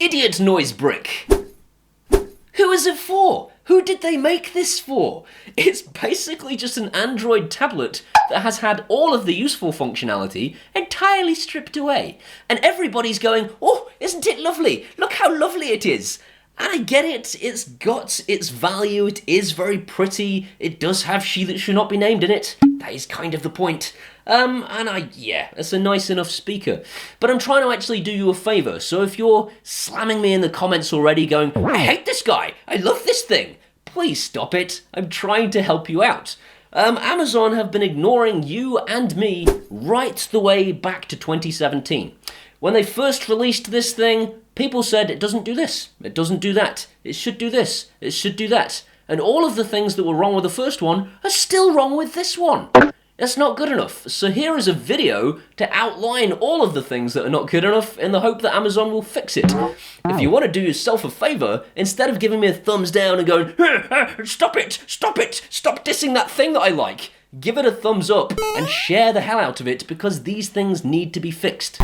Idiot noise brick. Who is it for? Who did they make this for? It's basically just an Android tablet that has had all of the useful functionality entirely stripped away. And everybody's going, oh, isn't it lovely? Look how lovely it is. And I get it, it's got its value, it is very pretty, it does have She That Should Not Be Named in it. That is kind of the point. Yeah, it's a nice enough speaker. But I'm trying to actually do you a favour, so if you're slamming me in the comments already going, I hate this guy, I love this thing, please stop it. I'm trying to help you out. Amazon have been ignoring you and me right the way back to 2017. When they first released this thing, people said it doesn't do this, it doesn't do that, it should do this, it should do that. And all of the things that were wrong with the first one are still wrong with this one. That's not good enough. So here is a video to outline all of the things that are not good enough in the hope that Amazon will fix it. If you want to do yourself a favour, instead of giving me a thumbs down and going, stop it, stop dissing that thing that I like, give it a thumbs up and share the hell out of it because these things need to be fixed.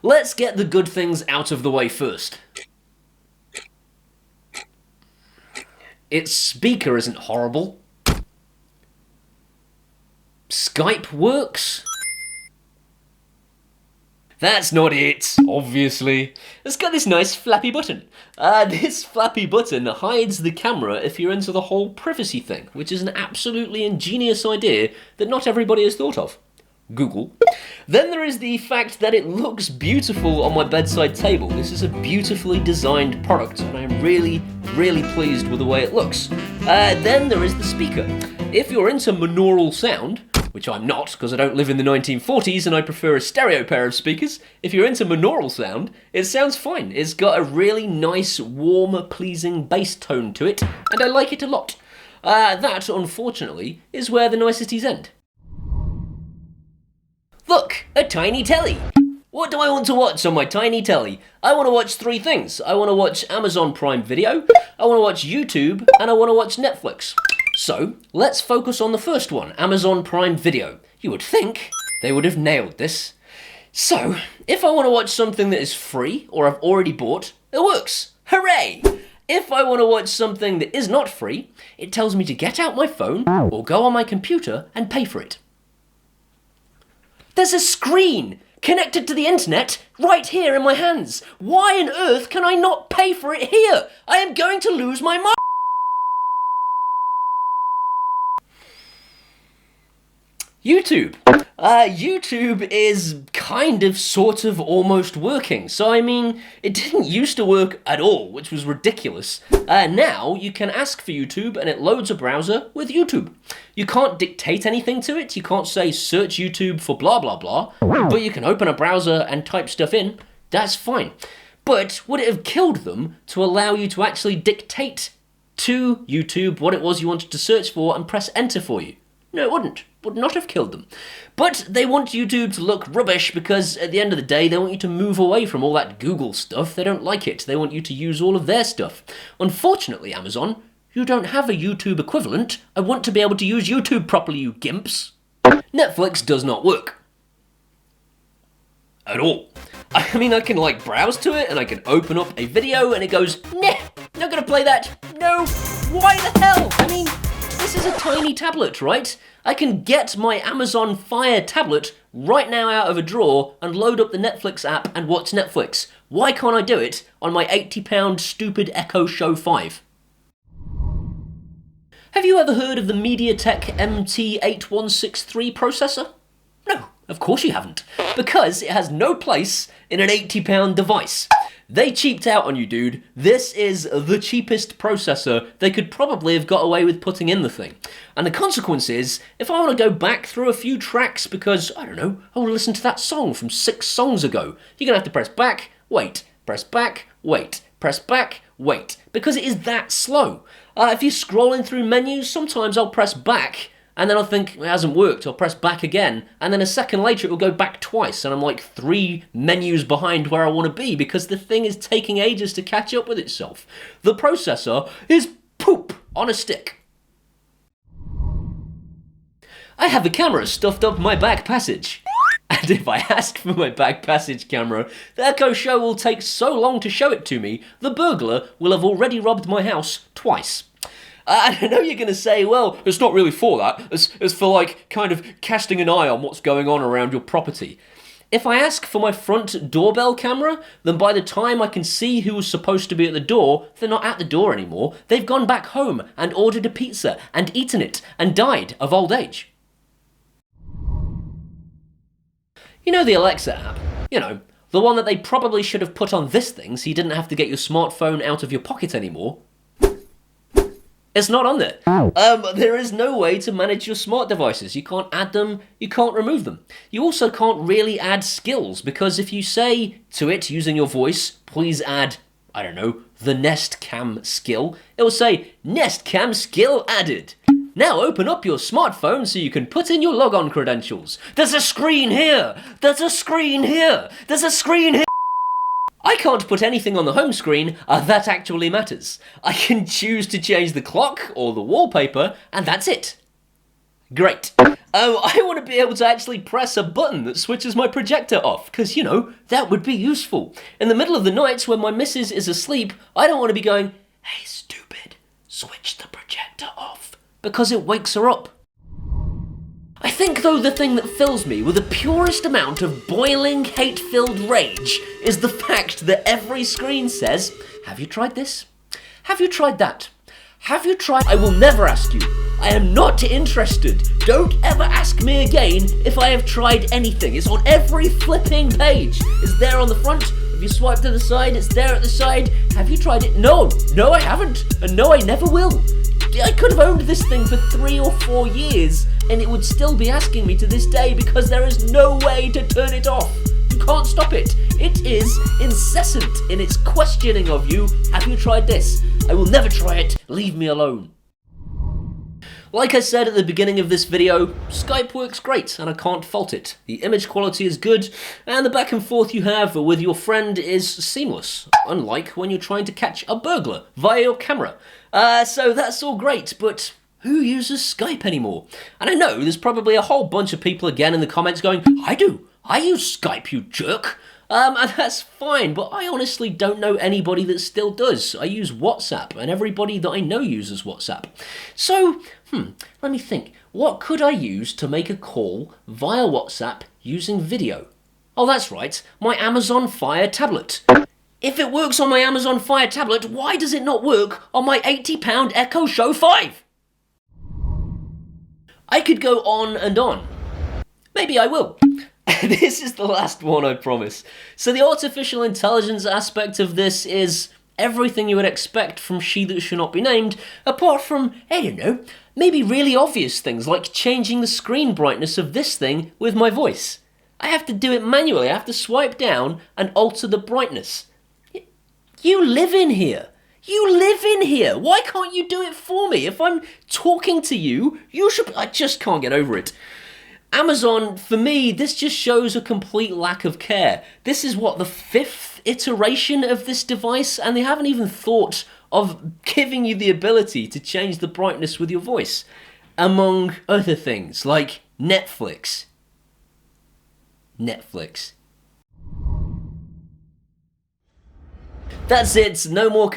Let's get the good things out of the way first. Its speaker isn't horrible. Skype works. That's not it, obviously. It's got this nice flappy button. This flappy button hides the camera if you're into the whole privacy thing, which is an absolutely ingenious idea that not everybody has thought of. Google. Then there is the fact that it looks beautiful on my bedside table. This is a beautifully designed product, and I'm really, really pleased with the way it looks. Then there is the speaker. If you're into monaural sound, which I'm not, because I don't live in the 1940s and I prefer a stereo pair of speakers. If you're into monaural sound, it sounds fine. It's got a really nice, warm, pleasing bass tone to it, and I like it a lot. That, unfortunately, is where the niceties end. Look, a tiny telly. What do I want to watch on my tiny telly? I want to watch three things. I want to watch Amazon Prime Video, I want to watch YouTube, and I want to watch Netflix. So, let's focus on the first one, Amazon Prime Video. You would think they would have nailed this. So, if I want to watch something that is free, or I've already bought, it works. Hooray! If I want to watch something that is not free, it tells me to get out my phone, or go on my computer and pay for it. There's a screen connected to the internet right here in my hands. Why on earth can I not pay for it here? I am going to lose my mind. YouTube. YouTube is kind of, sort of, almost working. So, I mean, it didn't used to work at all, which was ridiculous. Now, you can ask for YouTube and it loads a browser with YouTube. You can't dictate anything to it. You can't say, search YouTube for blah, blah, blah. But you can open a browser and type stuff in. That's fine. But would it have killed them to allow you to actually dictate to YouTube what it was you wanted to search for and press enter for you? No, it wouldn't. Would not have killed them. But they want YouTube to look rubbish because at the end of the day, they want you to move away from all that Google stuff. They don't like it. They want you to use all of their stuff. Unfortunately, Amazon, you don't have a YouTube equivalent. I want to be able to use YouTube properly, you gimps. Netflix does not work. At all. I mean, I can browse to it and I can open up a video and it goes, nah, not gonna play that. No, why the hell? I mean, this is a tiny tablet, right? I can get my Amazon Fire tablet right now out of a drawer and load up the Netflix app and watch Netflix. Why can't I do it on my £80 stupid Echo Show 5? Have you ever heard of the MediaTek MT8163 processor? No, of course you haven't, because it has no place in an £80 device. They cheaped out on you, dude. This is the cheapest processor they could probably have got away with putting in the thing. And the consequence is, if I want to go back through a few tracks because, I don't know, I want to listen to that song from 6 songs ago, you're going to have to press back, wait, press back, wait, press back, wait, because it is that slow. If you're scrolling through menus, sometimes I'll press back, and then I'll think, it hasn't worked, I'll press back again, and then a second later it will go back twice, and I'm like 3 menus behind where I want to be, because the thing is taking ages to catch up with itself. The processor is poop on a stick. I have the camera stuffed up my back passage. And if I ask for my back passage camera, the Echo Show will take so long to show it to me, the burglar will have already robbed my house twice. And I know you're going to say, well, it's not really for that. It's for, like, kind of casting an eye on what's going on around your property. If I ask for my front doorbell camera, then by the time I can see who was supposed to be at the door, they're not at the door anymore. They've gone back home and ordered a pizza and eaten it and died of old age. You know the Alexa app? You know, the one that they probably should have put on this thing so you didn't have to get your smartphone out of your pocket anymore. It's not on there. There is no way to manage your smart devices. You can't add them, you can't remove them. You also can't really add skills, because if you say to it using your voice, please add, I don't know, the Nest Cam skill, it will say, Nest Cam skill added. Now open up your smartphone so you can put in your logon credentials. There's a screen here! There's a screen here! There's a screen here! I can't put anything on the home screen that actually matters. I can choose to change the clock or the wallpaper, and that's it. Great. I want to be able to actually press a button that switches my projector off, because, you know, that would be useful. In the middle of the night when my missus is asleep, I don't want to be going, hey stupid, switch the projector off, because it wakes her up. I think, though, the thing that fills me with the purest amount of boiling, hate-filled rage is the fact that every screen says, have you tried this? Have you tried that? Have you tried? I will never ask you. I am not interested. Don't ever ask me again if I have tried anything. It's on every flipping page. It's there on the front. If you swipe to the side, it's there at the side. Have you tried it? No. No, I haven't. And no, I never will. I could have owned this thing for 3 or 4 years, and it would still be asking me to this day because there is no way to turn it off. You can't stop it. It is incessant in its questioning of you. Have you tried this? I will never try it. Leave me alone. Like I said at the beginning of this video, Skype works great and I can't fault it. The image quality is good and the back and forth you have with your friend is seamless, unlike when you're trying to catch a burglar via your camera. So that's all great, but who uses Skype anymore? And I know there's probably a whole bunch of people again in the comments going, I do. I use Skype, you jerk. And that's fine, but I honestly don't know anybody that still does. I use WhatsApp, and everybody that I know uses WhatsApp. So, let me think. What could I use to make a call via WhatsApp using video? Oh, that's right, my Amazon Fire tablet. If it works on my Amazon Fire tablet, why does it not work on my £80 Echo Show 5? I could go on and on. Maybe I will. This is the last one, I promise. So the artificial intelligence aspect of this is everything you would expect from She That Should Not Be Named, apart from, I don't know, maybe really obvious things like changing the screen brightness of this thing with my voice. I have to do it manually. I have to swipe down and alter the brightness. You live in here. You live in here. Why can't you do it for me? If I'm talking to you, you should... I just can't get over it. Amazon, for me, this just shows a complete lack of care. This is what, the 5th iteration of this device, and they haven't even thought of giving you the ability to change the brightness with your voice, among other things, like Netflix. That's it, no more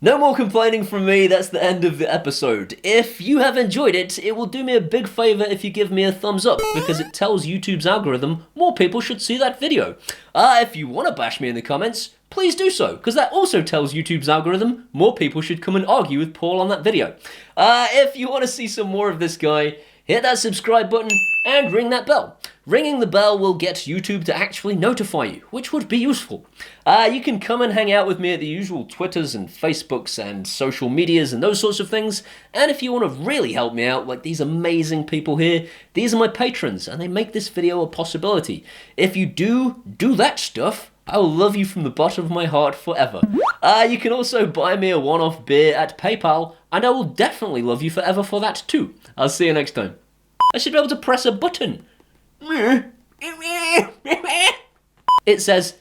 No more complaining from me, that's the end of the episode. If you have enjoyed it, it will do me a big favour if you give me a thumbs up, because it tells YouTube's algorithm more people should see that video. If you want to bash me in the comments, please do so, because that also tells YouTube's algorithm more people should come and argue with Paul on that video. If you want to see some more of this guy, hit that subscribe button and ring that bell. Ringing the bell will get YouTube to actually notify you, which would be useful. You can come and hang out with me at the usual Twitters and Facebooks and social medias and those sorts of things. And if you want to really help me out, like these amazing people here, these are my patrons and they make this video a possibility. If you do that stuff, I will love you from the bottom of my heart forever. You can also buy me a one-off beer at PayPal, and I will definitely love you forever for that too. I'll see you next time. I should be able to press a button. It says...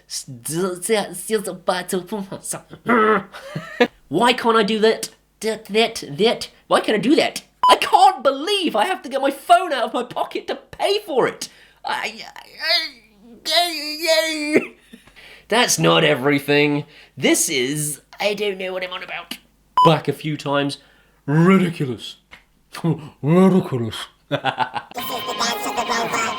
Why can't I do that? Why can't I do that? I can't believe I have to get my phone out of my pocket to pay for it. That's not everything. This is... I don't know what I'm on about. Back a few times. Ridiculous. Ridiculous. This is the dance of the robot.